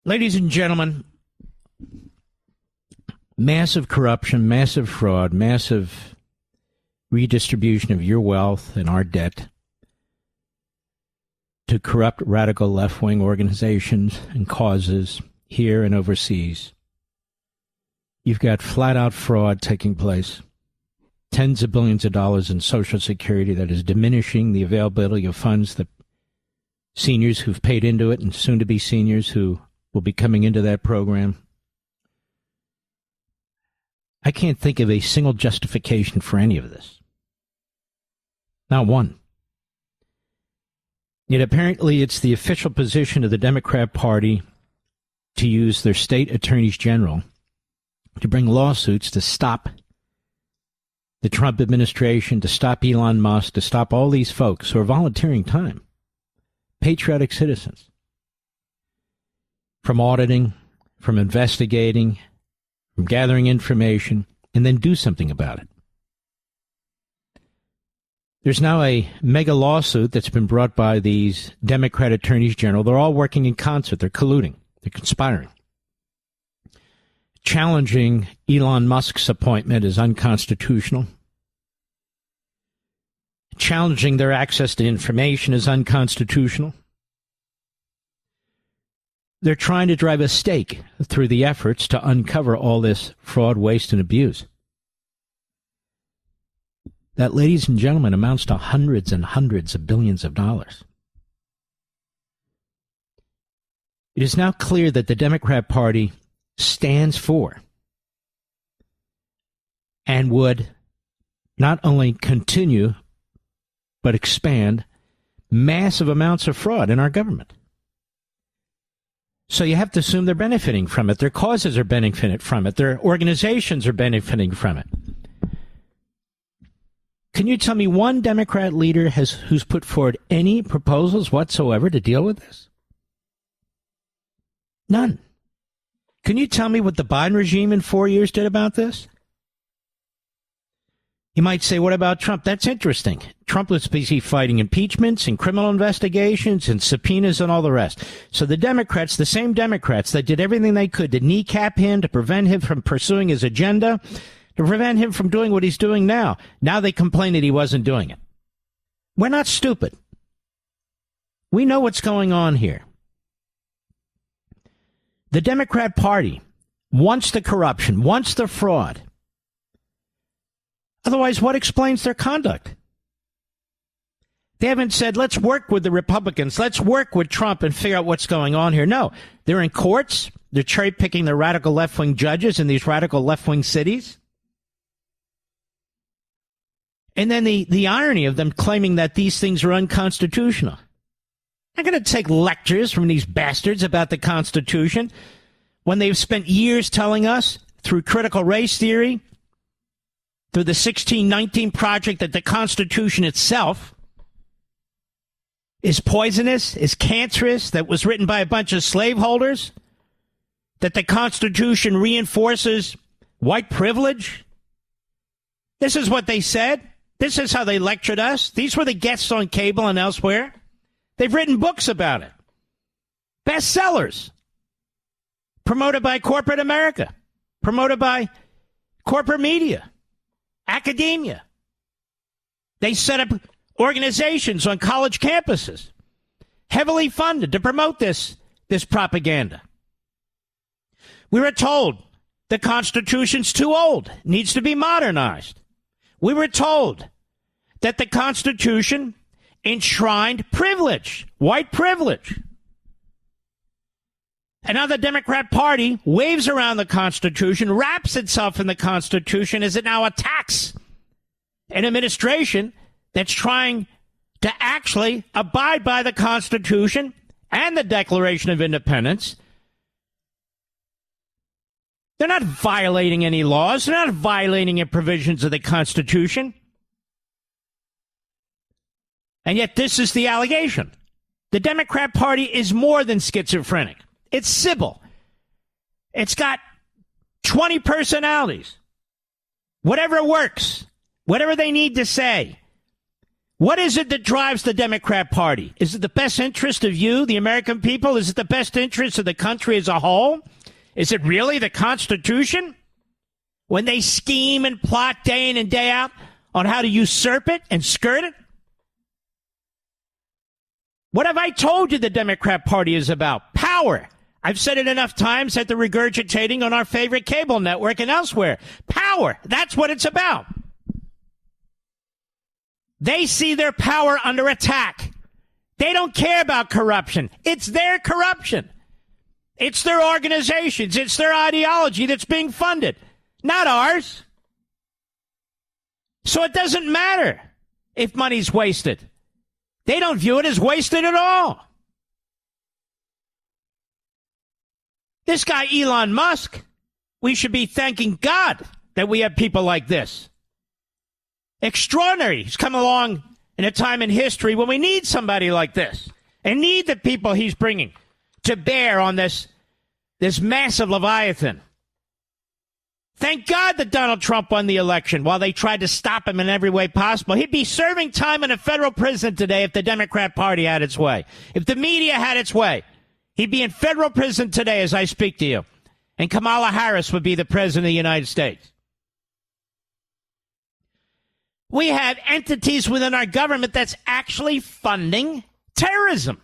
Ladies and gentlemen, massive corruption, massive fraud, massive redistribution of your wealth and our debt to corrupt radical left-wing organizations and causes here and overseas. You've got flat-out fraud taking place. Tens of billions of dollars in Social Security that is diminishing the availability of funds that seniors who've paid into it and soon-to-be seniors who will be coming into that program. I can't think of a single justification for any of this. Not one. Yet apparently it's the official position of the Democrat Party to use their state attorneys general to bring lawsuits to stop the Trump administration, to stop Elon Musk, to stop all these folks who are volunteering time, patriotic citizens, from auditing, from investigating, from gathering information, and then do something about it. There's now a mega lawsuit that's been brought by these Democrat attorneys general. They're all working in concert. They're colluding. They're conspiring. Challenging Elon Musk's appointment as unconstitutional. Challenging their access to information as unconstitutional. They're trying to drive a stake through the efforts to uncover all this fraud, waste, and abuse. That, ladies and gentlemen, amounts to hundreds and hundreds of billions of dollars. It is now clear that the Democrat Party stands for and would not only continue but expand massive amounts of fraud in our government. So you have to assume they're benefiting from it. Their causes are benefiting from it. Their organizations are benefiting from it. Can you tell me one Democrat leader who's put forward any proposals whatsoever to deal with this? None. Can you tell me what the Biden regime in 4 years did about this? You might say, what about Trump? That's interesting. Trump was busy fighting impeachments and criminal investigations and subpoenas and all the rest. So the Democrats, the same Democrats that did everything they could to kneecap him, to prevent him from pursuing his agenda, to prevent him from doing what he's doing now they complain that he wasn't doing it. We're not stupid. We know what's going on here. The Democrat Party wants the corruption, wants the fraud. Otherwise, what explains their conduct? They haven't said, let's work with the Republicans, let's work with Trump and figure out what's going on here. No, they're in courts. They're cherry-picking the radical left-wing judges in these radical left-wing cities. And then the irony of them claiming that these things are unconstitutional. I'm going to take lectures from these bastards about the Constitution when they've spent years telling us through critical race theory, through the 1619 Project, that the Constitution itself is poisonous, is cancerous, that was written by a bunch of slaveholders, that the Constitution reinforces white privilege. This is what they said. This is how they lectured us. These were the guests on cable and elsewhere. They've written books about it. Bestsellers. Promoted by corporate America. Promoted by corporate media. Academia. They set up organizations on college campuses, heavily funded to promote this propaganda. We were told the Constitution's too old, needs to be modernized. We were told that the Constitution enshrined privilege, white privilege. And now the Democrat Party waves around the Constitution, wraps itself in the Constitution as it now attacks an administration that's trying to actually abide by the Constitution and the Declaration of Independence. They're not violating any laws. They're not violating any provisions of the Constitution. And yet this is the allegation. The Democrat Party is more than schizophrenic. It's Sybil. It's got 20 personalities. Whatever works, whatever they need to say, What is it that drives the Democrat Party? Is it the best interest of you, the American people? Is it the best interest of the country as a whole? Is it really the Constitution? When they scheme and plot day in and day out on how to usurp it and skirt it? What have I told you the Democrat Party is about? Power. I've said it enough times that they're regurgitating on our favorite cable network and elsewhere. Power. That's what it's about. They see their power under attack. They don't care about corruption. It's their corruption. It's their organizations. It's their ideology that's being funded, not ours. So it doesn't matter if money's wasted. They don't view it as wasted at all. This guy, Elon Musk, we should be thanking God that we have people like this. Extraordinary. He's come along in a time in history when we need somebody like this and need the people he's bringing to bear on this massive Leviathan. Thank God that Donald Trump won the election while they tried to stop him in every way possible. He'd be serving time in a federal prison today if the Democrat Party had its way. If the media had its way, he'd be in federal prison today as I speak to you. And Kamala Harris would be the president of the United States. We have entities within our government that's actually funding terrorism.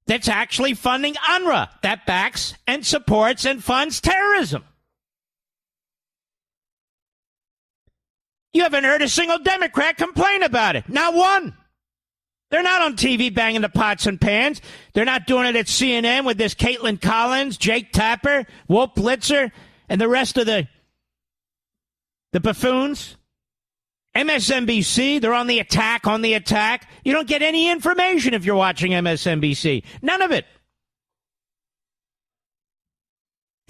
That's actually funding UNRWA, that backs and supports and funds terrorism. You haven't heard a single Democrat complain about it. Not one. They're not on TV banging the pots and pans. They're not doing it at CNN with this Caitlin Collins, Jake Tapper, Wolf Blitzer, and the rest of the buffoons. MSNBC, they're on the attack. You don't get any information if you're watching MSNBC. None of it.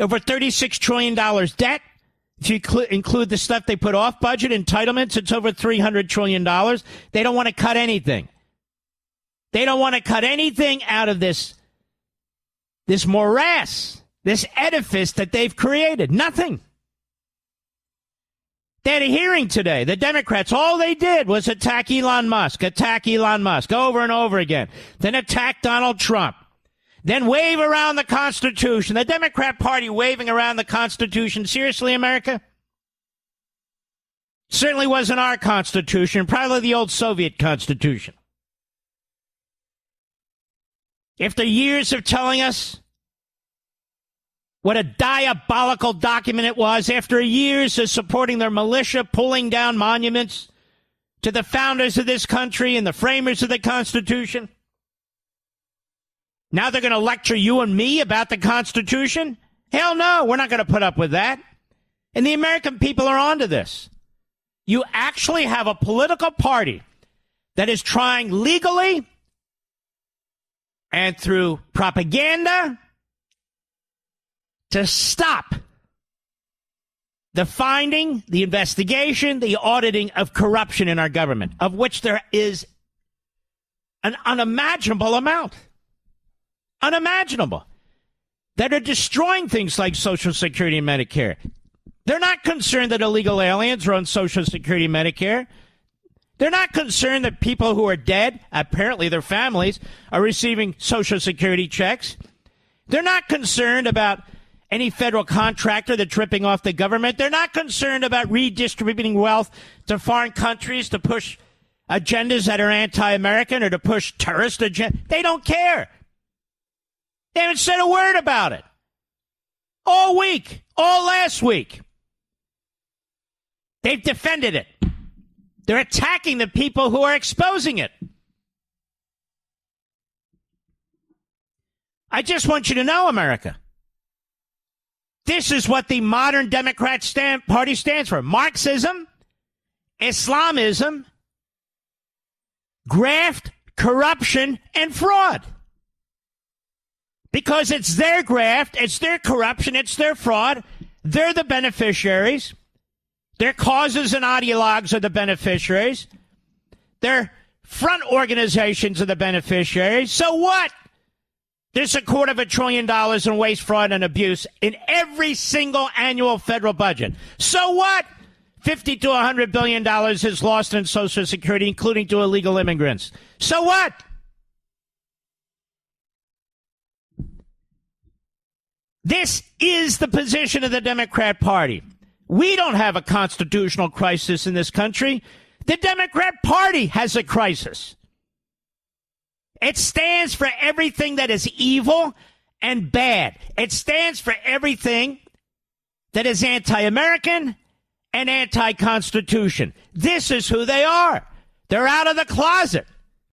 Over $36 trillion debt. If you include the stuff they put off budget, entitlements, it's over $300 trillion. They don't want to cut anything. They don't want to cut anything out of this morass, this edifice that they've created. Nothing. They had a hearing today. The Democrats, all they did was attack Elon Musk over and over again. Then attack Donald Trump. Then wave around the Constitution. The Democrat Party waving around the Constitution. Seriously, America? Certainly wasn't our Constitution. Probably the old Soviet Constitution. After years of telling us what a diabolical document it was, after years of supporting their militia pulling down monuments to the founders of this country and the framers of the Constitution. Now they're going to lecture you and me about the Constitution? Hell no, we're not going to put up with that. And the American people are onto this. You actually have a political party that is trying legally and through propaganda to stop the finding, the investigation, the auditing of corruption in our government, of which there is an unimaginable amount. Unimaginable. That are destroying things like Social Security and Medicare. They're not concerned that illegal aliens are on Social Security and Medicare. They're not concerned that people who are dead, apparently their families, are receiving Social Security checks. They're not concerned about any federal contractor that's ripping off the government. They're not concerned about redistributing wealth to foreign countries to push agendas that are anti-American or to push terrorist agendas. They don't care. They haven't said a word about it. All week, all last week. They've defended it. They're attacking the people who are exposing it. I just want you to know, America, this is what the modern Democrat Party stands for. Marxism, Islamism, graft, corruption, and fraud. Because it's their graft, it's their corruption, it's their fraud. They're the beneficiaries. Their causes and ideologues are the beneficiaries. Their front organizations are the beneficiaries. So what? There's $250 billion in waste, fraud, and abuse in every single annual federal budget. So what? $50 to $100 billion is lost in Social Security, including to illegal immigrants. So what? This is the position of the Democrat Party. We don't have a constitutional crisis in this country. The Democrat Party has a crisis. It stands for everything that is evil and bad. It stands for everything that is anti-American and anti-Constitution. This is who they are. They're out of the closet.